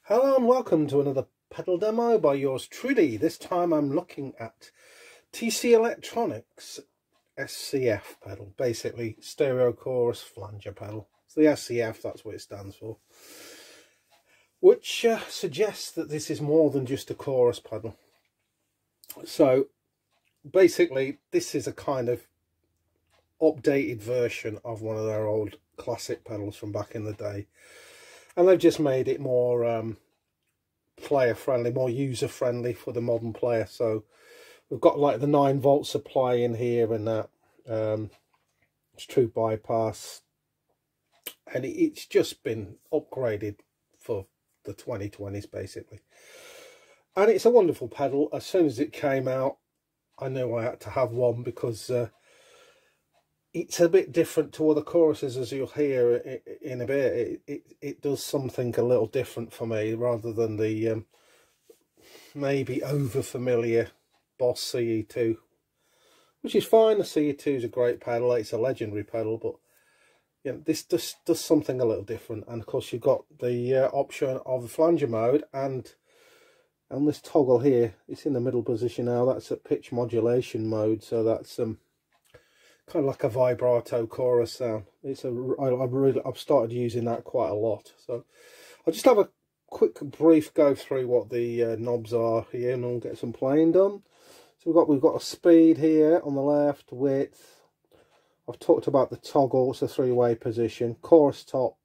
Hello and welcome to another pedal demo by yours truly. This time I'm looking at TC Electronics SCF pedal, basically stereo chorus flanger pedal. It's the SCF, that's what it stands for, which suggests that this is more than just a chorus pedal. So basically this is a kind of updated version of one of their old classic pedals from back in the day. And they've just made it more player friendly, more user friendly for the modern player. So we've got like the 9-volt supply in here and that. It's true bypass. And it's just been upgraded for the 2020s basically. And it's a wonderful pedal. As soon as it came out, I knew I had to have one because it's a bit different to other choruses, as you'll hear in a bit. It does something a little different for me, rather than the maybe over familiar Boss CE2, which is fine. The CE2 is a great pedal, it's a legendary pedal, but you know, this does something a little different. And of course you've got the option of the flanger mode, and this toggle here, it's in the middle position now. That's a pitch modulation mode, so that's kind of like a vibrato chorus sound. I've started using that quite a lot. So I'll just have a quick brief go through what the knobs are here, and I'll get some playing done. So we've got a speed here on the left, width. I've talked about the toggle, it's a 3-way position, chorus top,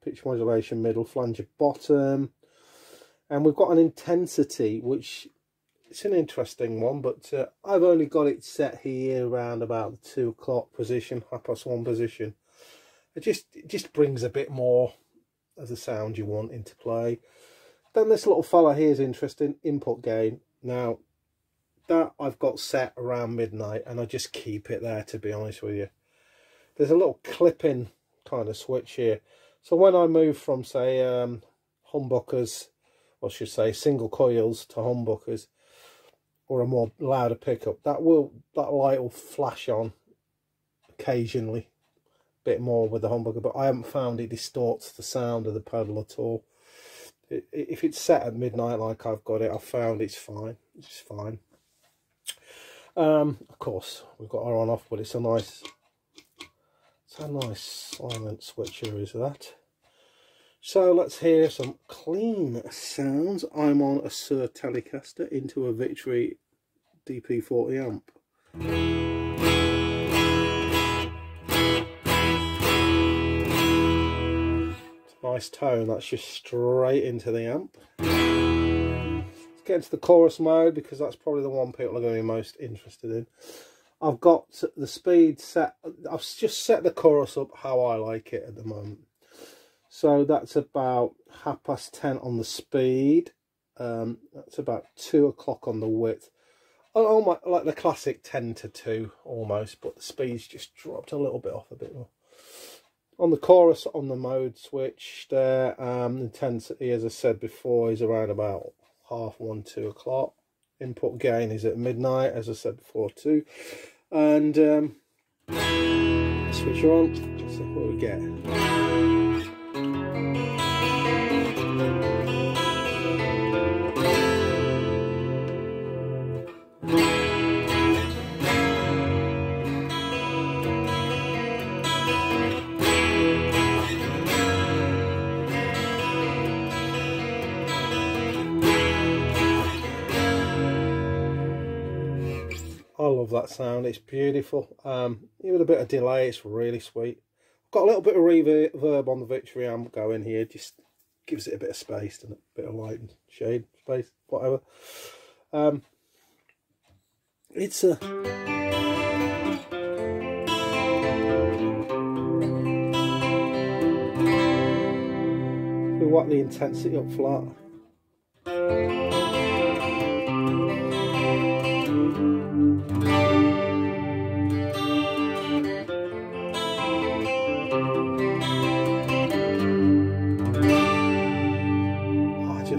pitch modulation middle, flanger bottom, and we've got an intensity, which it's an interesting one, but I've only got it set here around about the 2 o'clock position, 1:30 position. It just brings a bit more of the sound you want into play. Then this little fella here is interesting, input gain. Now that I've got set around midnight, and I just keep it there, to be honest with you. There's a little clipping kind of switch here, so when I move from say humbuckers, or I should say single coils, to humbuckers, or a more louder pickup, that light will flash on occasionally, a bit more with the humbucker, but I haven't found it distorts the sound of the pedal at all. If it's set at midnight like I've got it, I've found it's fine. It's fine. Of course we've got our on off, but it's a nice silent switcher, is that. So let's hear some clean sounds. I'm on a Suhr Telecaster into a Victory DP40 amp. It's a nice tone, that's just straight into the amp. Let's get into the chorus mode, because that's probably the one people are going to be most interested in. I've got the speed set, I've just set the chorus up how I like it at the moment. So that's about 10:30 on the speed. That's about 2 o'clock on the width. Almost like the classic 10 to 2 almost, but the speed's just dropped a little bit off a bit more. On the chorus, on the mode switch there, intensity, as I said before, is around about 1:30, 2 o'clock. Input gain is at midnight, as I said before too. And switch on, let's see what we get. I love that sound, it's beautiful. Even a bit of delay, it's really sweet. Got a little bit of reverb on the Victory amp going here, just gives it a bit of space and a bit of light and shade, space, whatever. It's a... We whack the intensity up flat.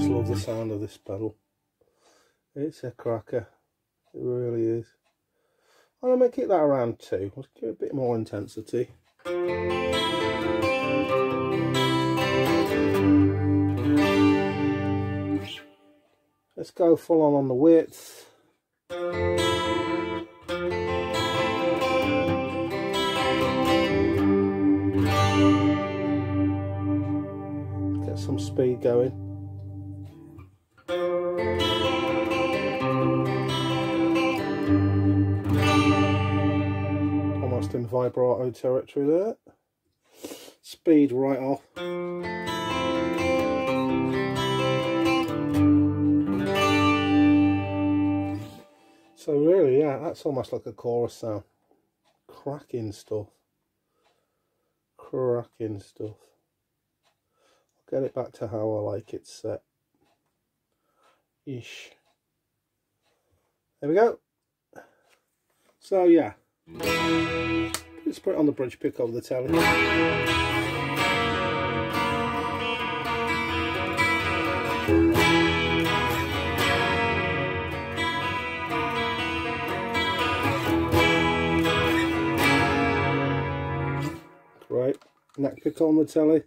Love the sound of this pedal. It's a cracker, it really is. I'm going to make it that around 2. Let's give it a bit more intensity. Let's go full on the width. Get some speed going. Almost in vibrato territory there. Speed right off. So really, yeah, that's almost like a chorus sound. Cracking stuff. Cracking stuff. I'll get it back to how I like it set. Ish. There we go. So yeah. Let's put it on the bridge pick over the Tele. Right, neck pick on the Tele.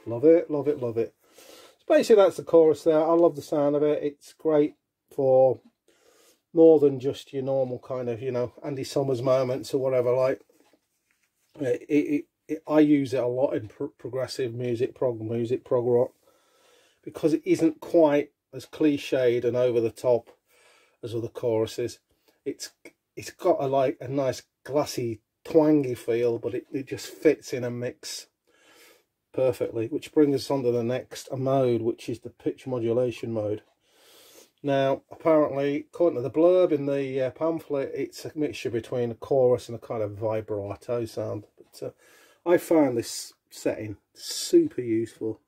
Love it, love it, love it. So basically that's the chorus there. I love the sound of it. It's great for more than just your normal kind of, you know, Andy Summers moments or whatever. Like I use it a lot in progressive music, prog rock, because it isn't quite as cliched and over the top as other choruses. It's got a nice glassy, twangy feel, but it just fits in a mix perfectly, which brings us on to the next mode, which is the pitch modulation mode. Now, apparently, according to the blurb in the pamphlet, it's a mixture between a chorus and a kind of vibrato sound. But I found this setting super useful.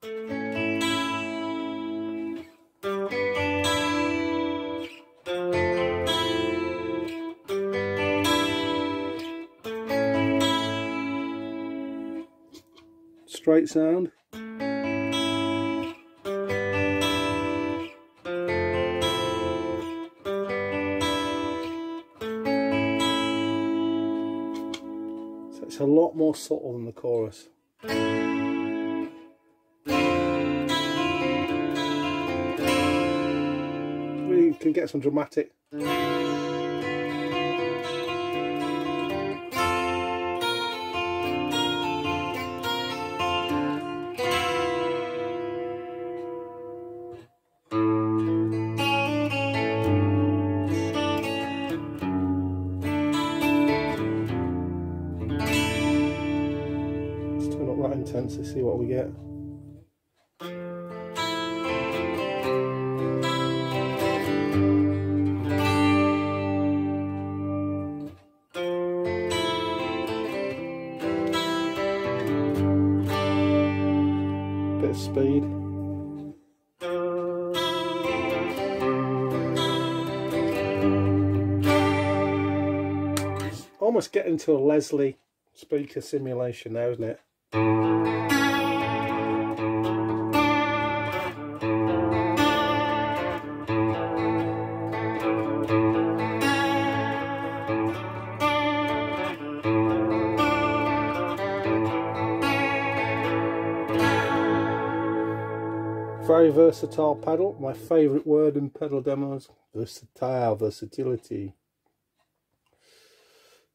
Straight sound. So it's a lot more subtle than the chorus. Really can get some dramatic. To see what we get. Bit of speed. It's almost getting to a Leslie speaker simulation now, isn't it? Very versatile pedal, my favourite word in pedal demos. Versatile, versatility.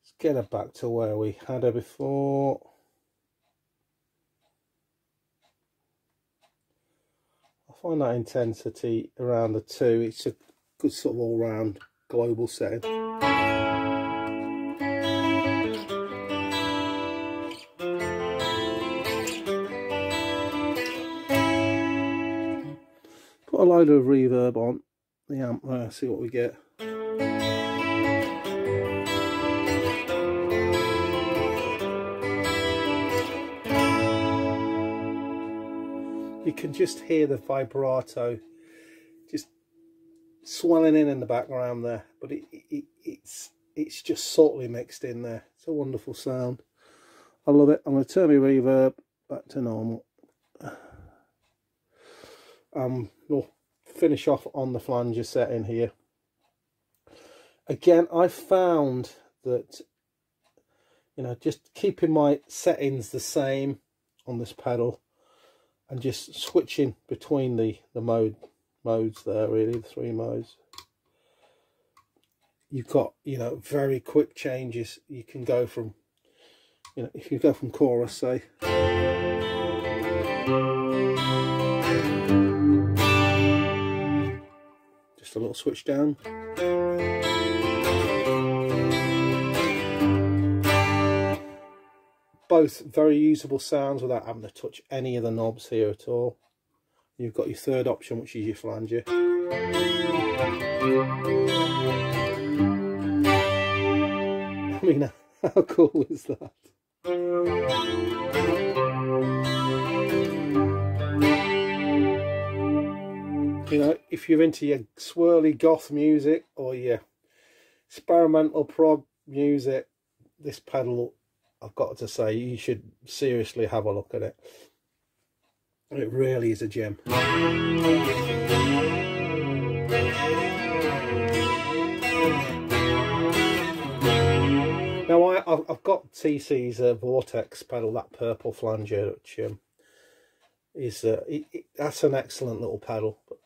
Let's get her back to where we had her before. I find that intensity around the 2, it's a good sort of all-round global setting. Put a load of reverb on the amp there, see what we get. You can just hear the vibrato just swelling in the background there, but it's just subtly mixed in there. It's a wonderful sound. I love it. I'm going to turn my reverb back to normal. finish off on the flanger setting here. Again, I found that, you know, just keeping my settings the same on this pedal and just switching between the modes there, really, the 3 modes. You've got, you know, very quick changes. You can go from, you know, if you go from chorus, say, just a little switch down. Both very usable sounds without having to touch any of the knobs here at all. You've got your third option, which is your flanger. I mean, how cool is that? You know, if you're into your swirly goth music or your experimental prog music, this pedal, I've got to say, you should seriously have a look at it. It really is a gem. Now I've got TC's Vortex pedal, that purple flanger, which is that's an excellent little pedal. But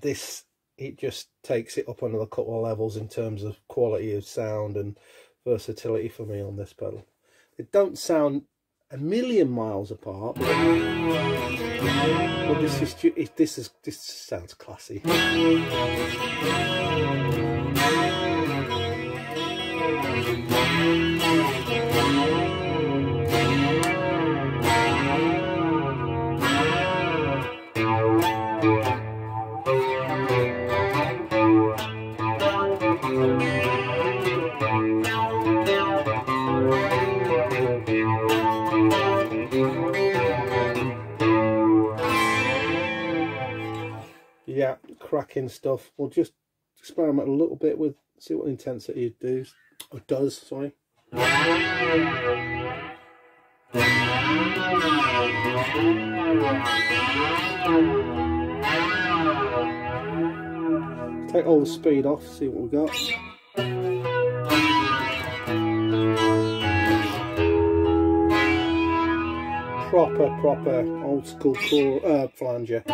this, it just takes it up another couple of levels in terms of quality of sound and versatility for me on this pedal. They don't sound a million miles apart, but this sounds classy. Yeah, cracking stuff. We'll just experiment a little bit with, see what intensity it does, sorry. Take all the speed off, see what we got. Proper old school flanger.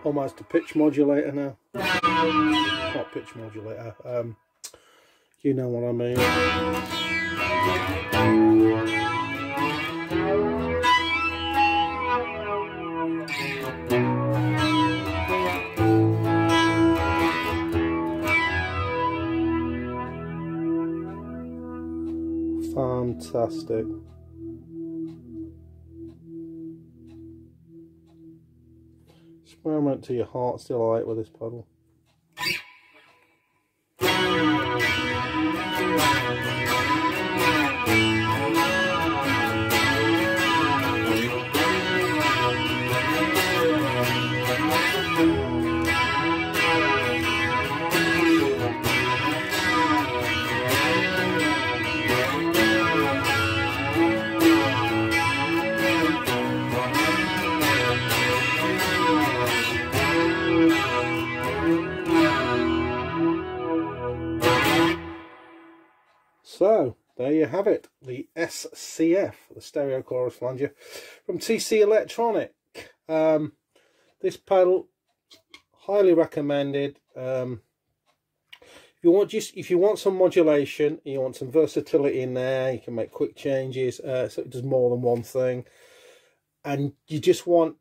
Almost a pitch modulator now. Not pitch modulator, you know what I mean. Fantastic. Experiment to your heart's delight with this pedal. So, there you have it, the SCF, the Stereo Chorus Flanger from TC Electronic. This pedal, highly recommended. If you want some modulation, you want some versatility in there, you can make quick changes, so it does more than one thing, and you just want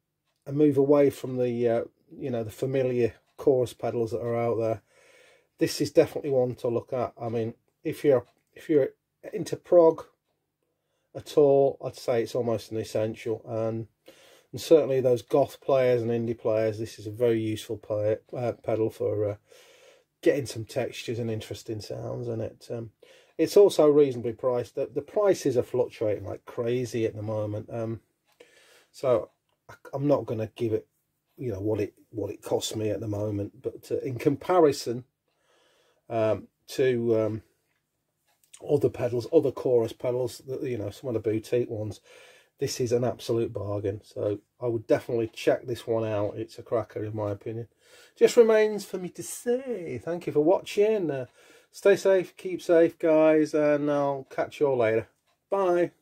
a move away from the you know, the familiar chorus pedals that are out there. This is definitely one to look at. I mean, if you're into prog at all, I'd say it's almost an essential, and certainly those goth players and indie players, this is a very useful pedal for getting some textures and interesting sounds in it. it's also reasonably priced. The prices are fluctuating like crazy at the moment, so I'm not going to give it, you know, what it costs me at the moment, but in comparison to other pedals, other chorus pedals, you know, some of the boutique ones, this is an absolute bargain. So I would definitely check this one out. It's a cracker in my opinion. Just remains for me to say thank you for watching. Stay safe, keep safe guys, and I'll catch you all later. Bye.